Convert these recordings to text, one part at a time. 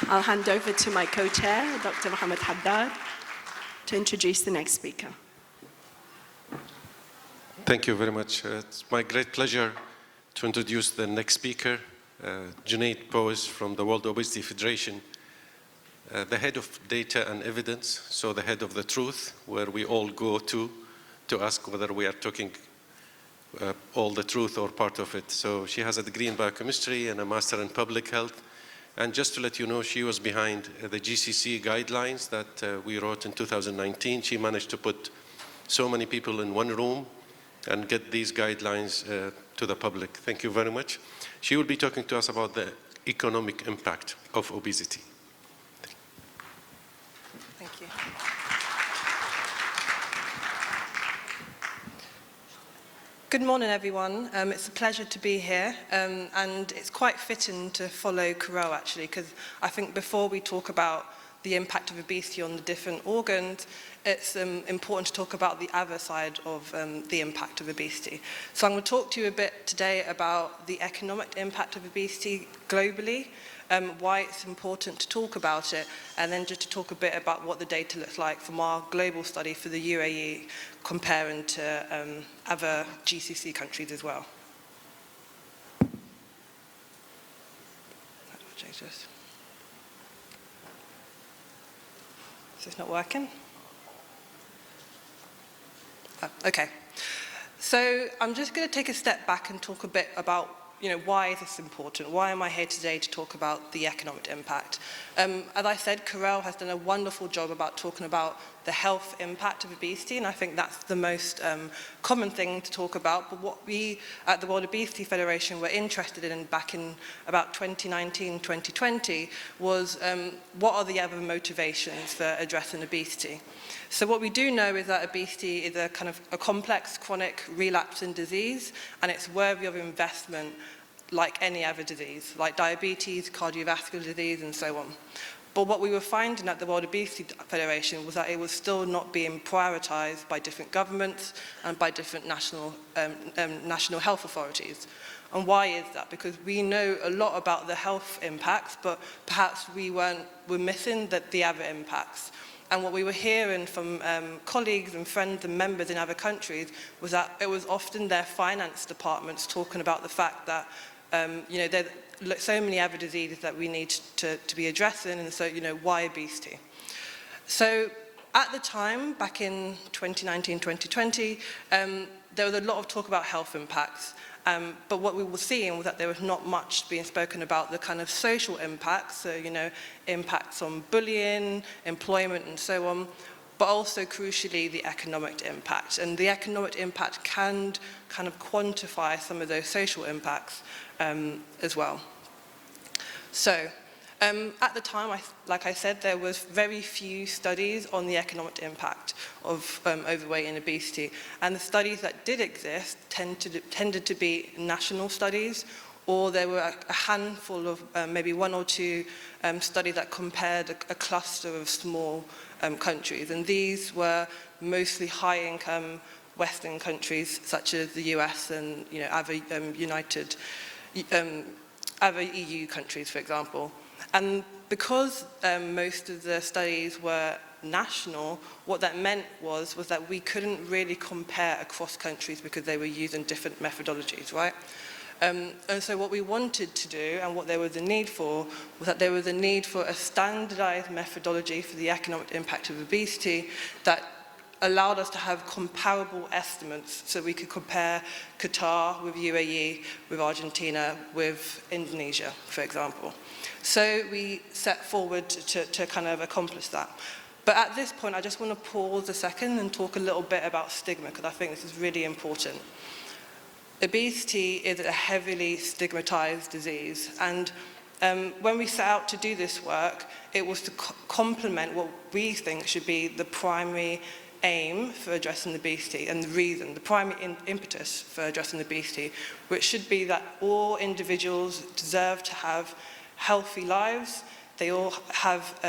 I'll hand over to my co-chair, Dr. Mohammed Al Hadad, to introduce the next speaker. Thank you very much. It's my great pleasure to introduce the next speaker, Jaynaide Powis from the World Obesity Federation, the head of data and evidence, so the head of the truth, where we all go to ask whether we are talking all the truth or part of it. So she has a degree in biochemistry and a master in public health. And just to let you know, she was behind the GCC guidelines that we wrote in 2019. She managed to put so many people in one room and get these guidelines to the public. Thank you very much. She will be talking to us about the economic impact of obesity. Thank you. Good morning, everyone. It's a pleasure to be here, and it's quite fitting to follow Carol, actually, because I think before we talk about the impact of obesity on the different organs, it's important to talk about the other side of the impact of obesity. So I'm going to talk to you a bit today about the economic impact of obesity globally, why it's important to talk about it, and then just to talk a bit about what the data looks like from our global study for the UAE comparing to other GCC countries as well. How do I change this? Is this not working? Oh, okay. So I'm just going to take a step back and talk a bit about why is this important? Why am I here today to talk about the economic impact? As I said, Carel has done a wonderful job about talking about the health impact of obesity, and I think that's the most common thing to talk about. But what we at the World Obesity Federation were interested in back in about 2019, 2020 was what are the other motivations for addressing obesity? So what we do know is that obesity is a kind of a complex, chronic, relapsing disease, and it's worthy of investment like any other disease, like diabetes, cardiovascular disease, and so on. But what we were finding at the World Obesity Federation was that it was still not being prioritised by different governments and by different national health authorities. And why is that? Because we know a lot about the health impacts, but perhaps we're missing the other impacts. And what we were hearing from colleagues and friends and members in other countries was that it was often their finance departments talking about the fact that there are so many other diseases that we need to be addressing, and so why obesity? So at the time, back in 2019, 2020, there was a lot of talk about health impacts. But what we were seeing was that there was not much being spoken about the kind of social impacts, so, impacts on bullying, employment, and so on, but also, crucially, the economic impact. And the economic impact can kind of quantify some of those social impacts as well. So, at the time, like I said, there was very few studies on the economic impact of overweight and obesity. And the studies that did exist tended to be national studies, or there were a handful of maybe one or two studies that compared a cluster of small countries. And these were mostly high-income Western countries, such as the US and other EU countries, for example. And because most of the studies were national, what that meant was that we couldn't really compare across countries because they were using different methodologies, right? And so what we wanted to do, and what there was a need for, was that there was a need for a standardized methodology for the economic impact of obesity that allowed us to have comparable estimates, so we could compare Qatar with UAE, with Argentina, with Indonesia, for example. So we set forward to kind of accomplish that. But at this point, I just want to pause a second and talk a little bit about stigma, because I think this is really important. Obesity is a heavily stigmatized disease, and when we set out to do this work, it was to complement what we think should be the primary aim for addressing obesity, and the primary impetus for addressing obesity, which should be that all individuals deserve to have healthy lives. They all have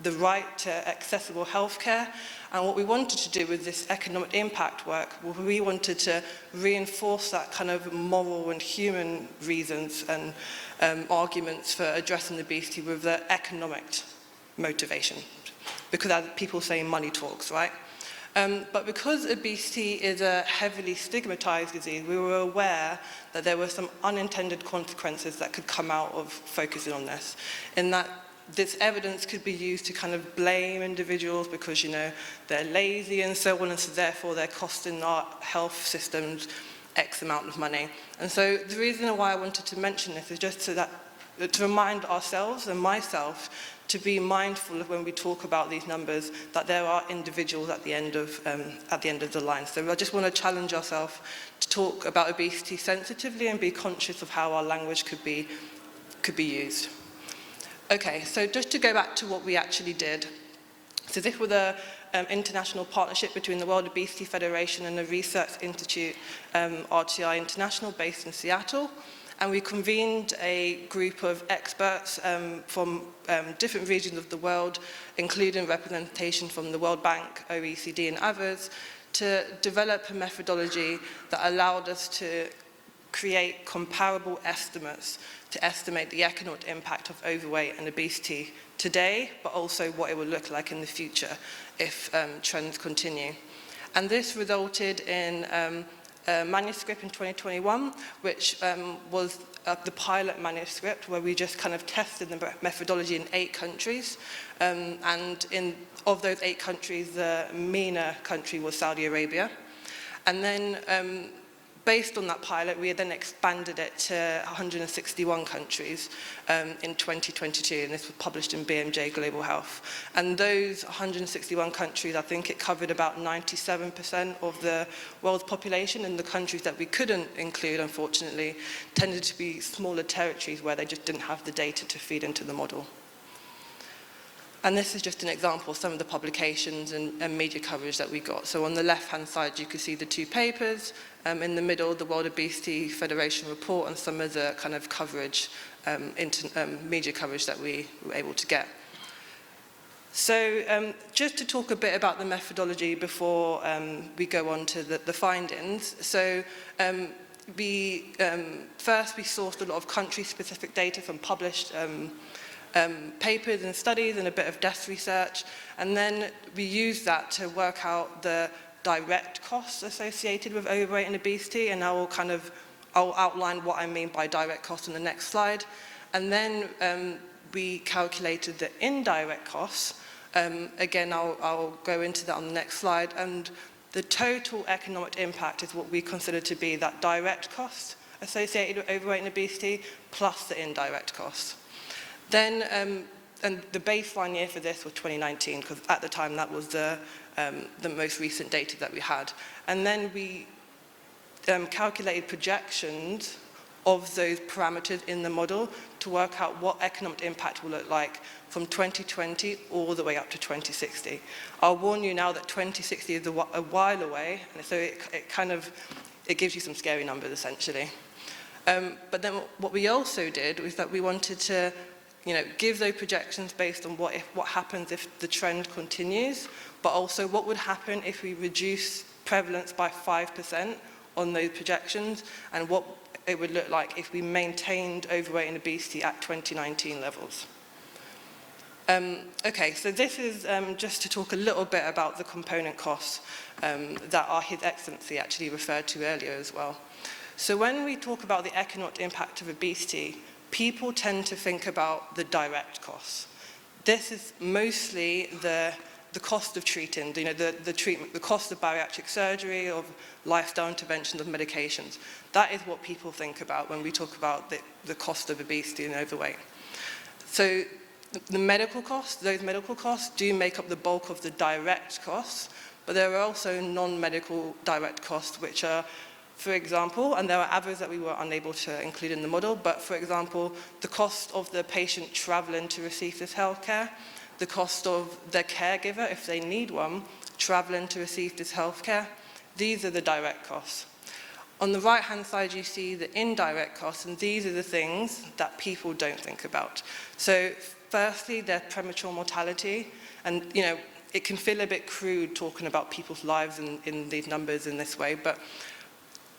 the right to accessible healthcare. And what we wanted to do with this economic impact work, we wanted to reinforce that kind of moral and human reasons and arguments for addressing obesity with the economic motivation. Because as people say, money talks, right? But because obesity is a heavily stigmatized disease, we were aware that there were some unintended consequences that could come out of focusing on this, in that this evidence could be used to kind of blame individuals because, you know, they're lazy and so on, and so therefore they're costing our health systems X amount of money. And so the reason why I wanted to mention this is just so that, to remind ourselves and myself to be mindful of when we talk about these numbers, that there are individuals at the end of the line. So I just want to challenge ourselves to talk about obesity sensitively and be conscious of how our language could be used. Okay, so just to go back to what we actually did. So this was an international partnership between the World Obesity Federation and the Research Institute, RTI International, based in Seattle. And we convened a group of experts from different regions of the world, including representation from the World Bank, OECD, and others, to develop a methodology that allowed us to create comparable estimates to estimate the economic impact of overweight and obesity today, but also what it will look like in the future if trends continue. And this resulted in a manuscript in 2021, which was the pilot manuscript, where we just kind of tested the methodology in 8 countries. And of those 8 countries, the MENA country was Saudi Arabia. And then based on that pilot, we then expanded it to 161 countries in 2022, and this was published in BMJ Global Health. And those 161 countries, I think it covered about 97% of the world's population, and the countries that we couldn't include, unfortunately, tended to be smaller territories where they just didn't have the data to feed into the model. And this is just an example of some of the publications and media coverage that we got. So on the left-hand side, you can see the 2 papers. In the middle, the World Obesity Federation report and some of the kind of coverage, media coverage that we were able to get. So just to talk a bit about the methodology before we go on to the findings. So first we sourced a lot of country-specific data from published papers and studies and a bit of desk research, and then we used that to work out the direct costs associated with overweight and obesity, and I'll outline what I mean by direct costs on the next slide. And then we calculated the indirect costs. Again, I'll go into that on the next slide, and the total economic impact is what we consider to be that direct cost associated with overweight and obesity plus the indirect costs. Then, and the baseline year for this was 2019, because at the time that was the most recent data that we had. And then we calculated projections of those parameters in the model to work out what economic impact will look like from 2020 all the way up to 2060. I'll warn you now that 2060 is a while away, and so it gives you some scary numbers, essentially. But then what we also did was that we wanted to give those projections based on what happens if the trend continues, but also what would happen if we reduce prevalence by 5% on those projections, and what it would look like if we maintained overweight and obesity at 2019 levels. Okay, so this is just to talk a little bit about the component costs that His Excellency actually referred to earlier as well. So when we talk about the economic impact of obesity, people tend to think about the direct costs. This is mostly the cost of treating, the treatment, the cost of bariatric surgery, of lifestyle interventions, of medications. That is what people think about when we talk about the cost of obesity and overweight. So the medical costs, those medical costs do make up the bulk of the direct costs, but there are also non-medical direct costs, which are, for example, and there are others that we were unable to include in the model, but for example, the cost of the patient traveling to receive this healthcare, the cost of their caregiver, if they need one, traveling to receive this healthcare. These are the direct costs. On the right-hand side, you see the indirect costs, and these are the things that people don't think about. So firstly, their premature mortality, and it can feel a bit crude talking about people's lives in these numbers in this way, but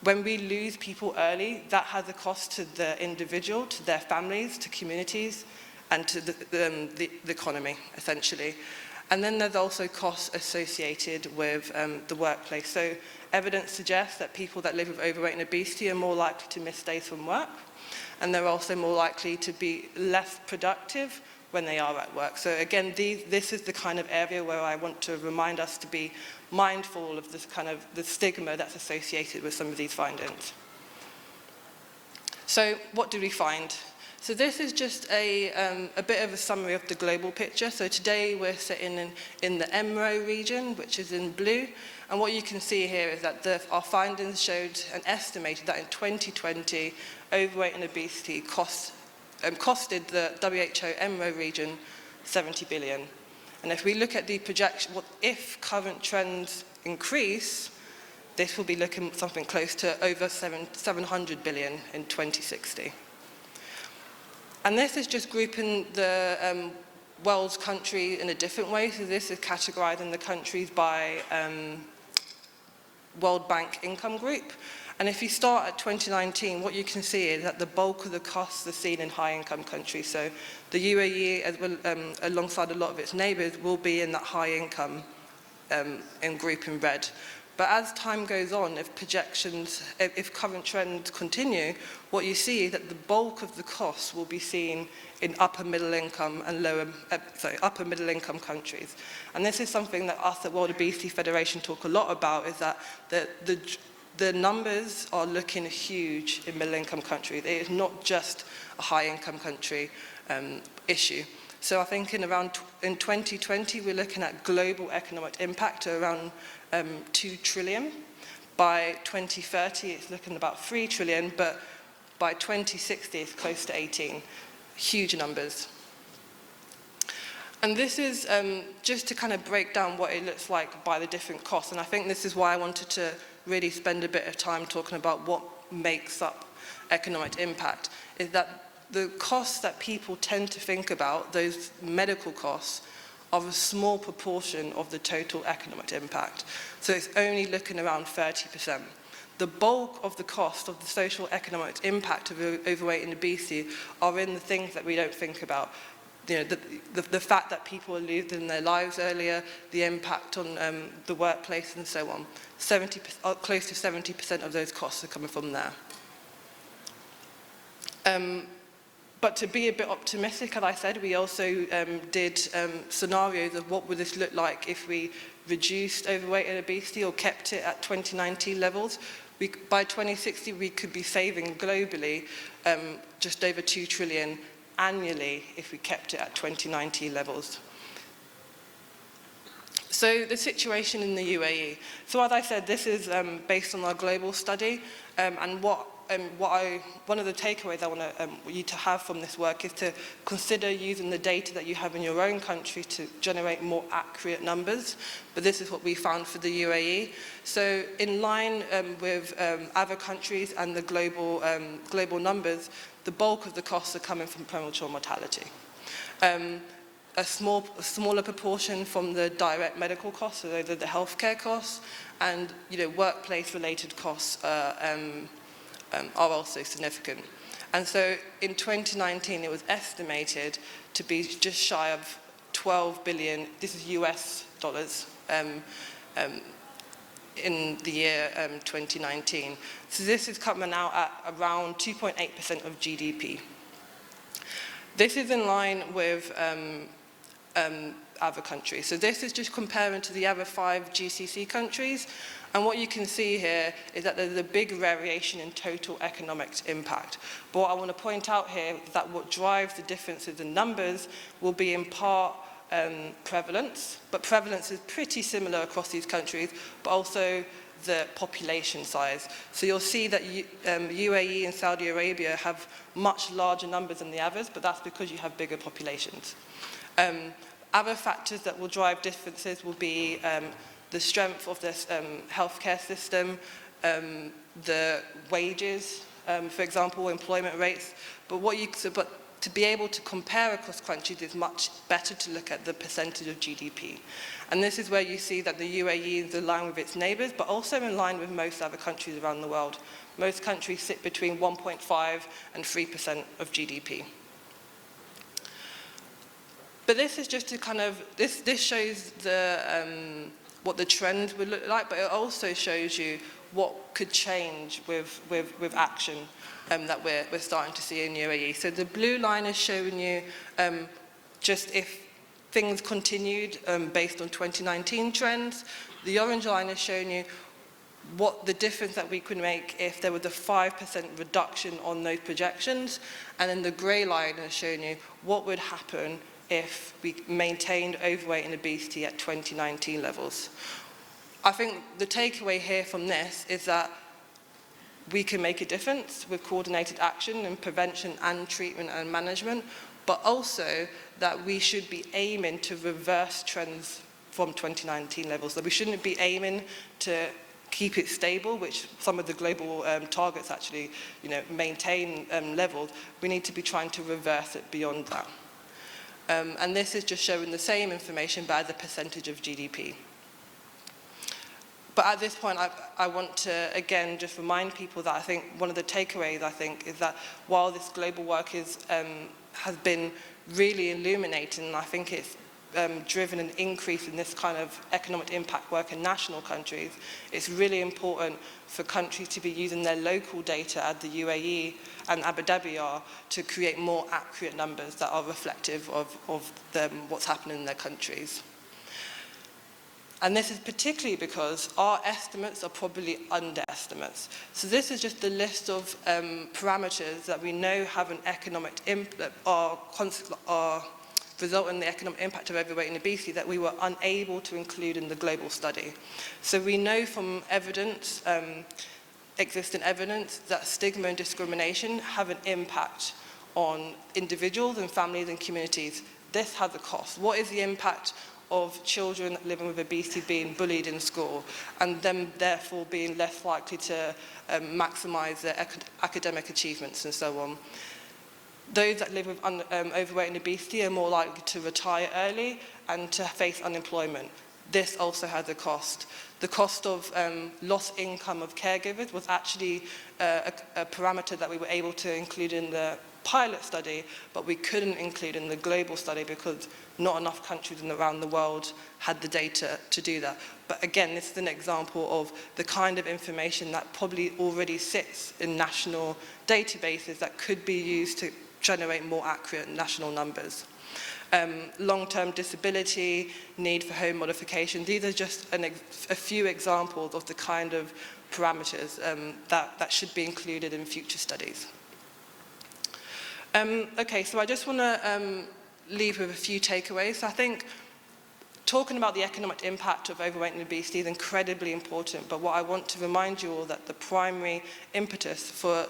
when we lose people early, that has a cost to the individual, to their families, to communities, and to the economy, essentially. And then there's also costs associated with the workplace. So evidence suggests that people that live with overweight and obesity are more likely to miss days from work, and they're also more likely to be less productive when they are at work. So again, this is the kind of area where I want to remind us to be mindful of this kind of the stigma that's associated with some of these findings. So what do we find? So this is just a bit of a summary of the global picture. So today we're sitting in the MRO region, which is in blue. And what you can see here is that our findings showed and estimated that in 2020, overweight and obesity costed the WHO MRO region 70 billion. And if we look at the projection, if current trends increase, this will be looking something close to over 700 billion in 2060. And this is just grouping the world's country in a different way. So this is categorizing the countries by World Bank income group. And if you start at 2019, what you can see is that the bulk of the costs are seen in high-income countries. So the UAE, as well, alongside a lot of its neighbours, will be in that high-income group in red. But as time goes on, if current trends continue, what you see is that the bulk of the costs will be seen in upper middle income countries. And this is something that us at World Obesity Federation talk a lot about, is that the numbers are looking huge in middle income countries. It is not just a high income country issue. So I think in 2020, we're looking at global economic impact of around 2 trillion. By 2030, it's looking about 3 trillion, but by 2060, it's close to 18. Huge numbers. And this is just to kind of break down what it looks like by the different costs. And I think this is why I wanted to really spend a bit of time talking about what makes up economic impact, is that the costs that people tend to think about, those medical costs, are a small proportion of the total economic impact. So it's only looking around 30%. The bulk of the cost of the social economic impact of overweight and obesity are in the things that we don't think about. The fact that people are losing their lives earlier, the impact on the workplace and so on. Close to 70% of those costs are coming from there. But to be a bit optimistic, as I said, we also did scenarios of what would this look like if we reduced overweight and obesity or kept it at 2019 levels. By 2060, we could be saving globally just over 2 trillion annually if we kept it at 2019 levels. So the situation in the UAE. So as I said, this is based on our global study, and one of the takeaways I want you to have from this work is to consider using the data that you have in your own country to generate more accurate numbers. But this is what we found for the UAE. So in line with other countries and the global numbers, the bulk of the costs are coming from premature mortality. A smaller proportion from the direct medical costs, so those are the healthcare costs, and workplace-related costs are also significant. And so in 2019, it was estimated to be just shy of 12 billion, this is US dollars, in the year 2019. So this is coming out at around 2.8% of GDP. This is in line with other countries. So this is just comparing to the other 5 GCC countries. And what you can see here is that there's a big variation in total economic impact. But what I want to point out here is that what drives the differences in numbers will be in part prevalence, but prevalence is pretty similar across these countries, but also the population size. So you'll see that UAE and Saudi Arabia have much larger numbers than the others, but that's because you have bigger populations. Other factors that will drive differences will be the strength of this healthcare system, the wages, for example, employment rates. But to be able to compare across countries, it's much better to look at the percentage of GDP. And this is where you see that the UAE is in line with its neighbours, but also in line with most other countries around the world. Most countries sit between 1.5 and 3% of GDP. But this is just to kind of, this shows the, what the trends would look like, but it also shows you what could change with action that we're starting to see in UAE. So the blue line is showing you just if things continued based on 2019 trends. The orange line is showing you what the difference that we could make if there was a 5% reduction on those projections. And then the grey line is showing you what would happen if we maintained overweight and obesity at 2019 levels. I think the takeaway here from this is that we can make a difference with coordinated action in prevention and treatment and management, but also that we should be aiming to reverse trends from 2019 levels. So we shouldn't be aiming to keep it stable, which some of the global targets actually maintain levels. We need to be trying to reverse it beyond that. And this is just showing the same information but as a percentage of GDP. But at this point, I want to, again, just remind people that I think one of the takeaways, I think, is that while this global work has been really illuminating, and I think it's driven an increase in this kind of economic impact work in national countries, it's really important for countries to be using their local data, as the UAE and Abu Dhabi are, to create more accurate numbers that are reflective of what's happening in their countries. And this is particularly because our estimates are probably underestimates. So this is just the list of parameters that we know have an economic impact, are result in the economic impact of overweight and obesity that we were unable to include in the global study. So we know from evidence, existing evidence, that stigma and discrimination have an impact on individuals and families and communities. This has a cost. What is the impact of children living with obesity being bullied in school and them therefore being less likely to maximise their academic achievements and so on? Those that live with overweight and obesity are more likely to retire early and to face unemployment. This also has a cost. The cost of lost income of caregivers was actually a parameter that we were able to include in the pilot study, but we couldn't include in the global study because not enough countries around the world had the data to do that. But again, this is an example of the kind of information that probably already sits in national databases that could be used to generate more accurate national numbers. Long-term disability, need for home modification, these are just a few examples of the kind of parameters that should be included in future studies. Okay, so I just want to leave with a few takeaways. I think talking about the economic impact of overweight and obesity is incredibly important, but what I want to remind you all that the primary impetus for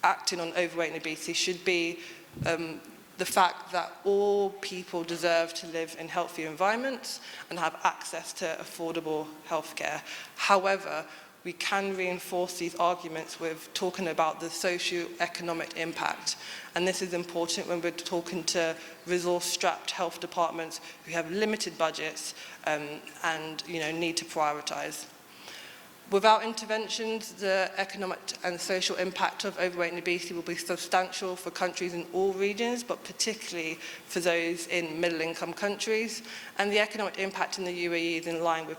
acting on overweight and obesity should be the fact that all people deserve to live in healthy environments and have access to affordable healthcare. However, we can reinforce these arguments with talking about the socio-economic impact. And this is important when we're talking to resource-strapped health departments who have limited budgets and need to prioritise. Without interventions, the economic and social impact of overweight and obesity will be substantial for countries in all regions, but particularly for those in middle-income countries. And the economic impact in the UAE is in line with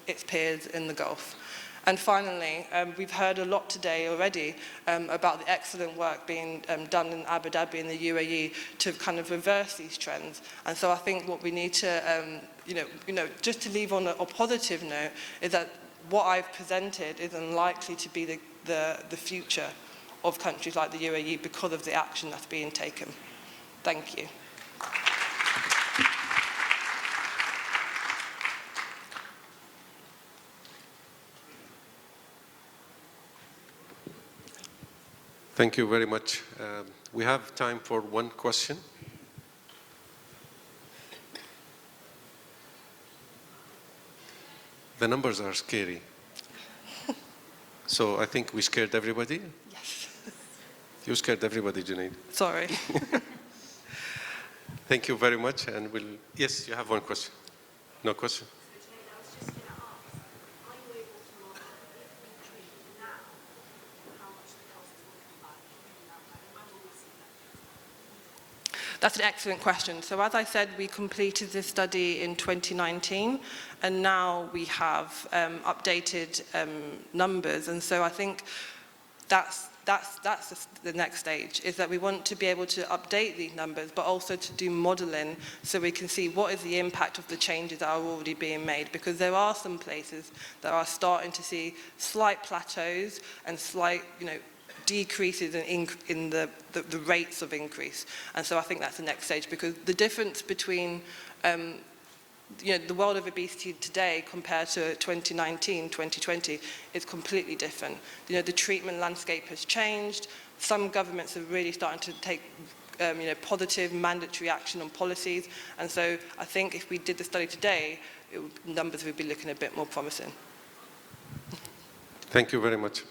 its peers in the Gulf. And finally, we've heard a lot today already about the excellent work being done in Abu Dhabi and the UAE to kind of reverse these trends. And so I think what we need to, just to leave on a positive note, is that what I've presented is unlikely to be the future of countries like the UAE because of the action that's being taken. Thank you. Thank you very much. We have time for one question. The numbers are scary. So I think we scared everybody. Yes. You scared everybody, Jaynaide. Sorry. Thank you very much, and we'll... Yes, you have one question. No question? That's an excellent question. So as I said, we completed this study in 2019, and now we have updated numbers. And so I think that's the next stage, is that we want to be able to update these numbers, but also to do modelling so we can see what is the impact of the changes that are already being made, because there are some places that are starting to see slight plateaus and slight, decreases in the rates of increase. And so I think that's the next stage, because the difference between the world of obesity today compared to 2019, 2020 is completely different. The treatment landscape has changed. Some governments are really starting to take positive mandatory action on policies. And so I think if we did the study today, numbers would be looking a bit more promising. Thank you very much.